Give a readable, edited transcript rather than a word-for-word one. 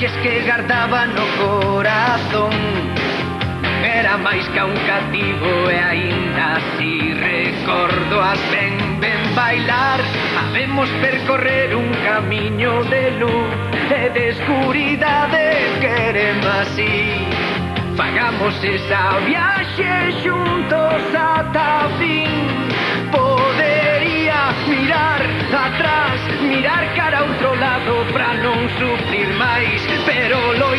imaxes que gardaba no corazón. Era máis ca un cativo e aínda así recordo as ben bailar. Habemos percorrer un camiño de luz e de escuridade, querem así. Fagamos esa viaxe xuntos ata fin. Podería mirar atrás, mirar cara a outro lado pra non sufrir máis, pero lo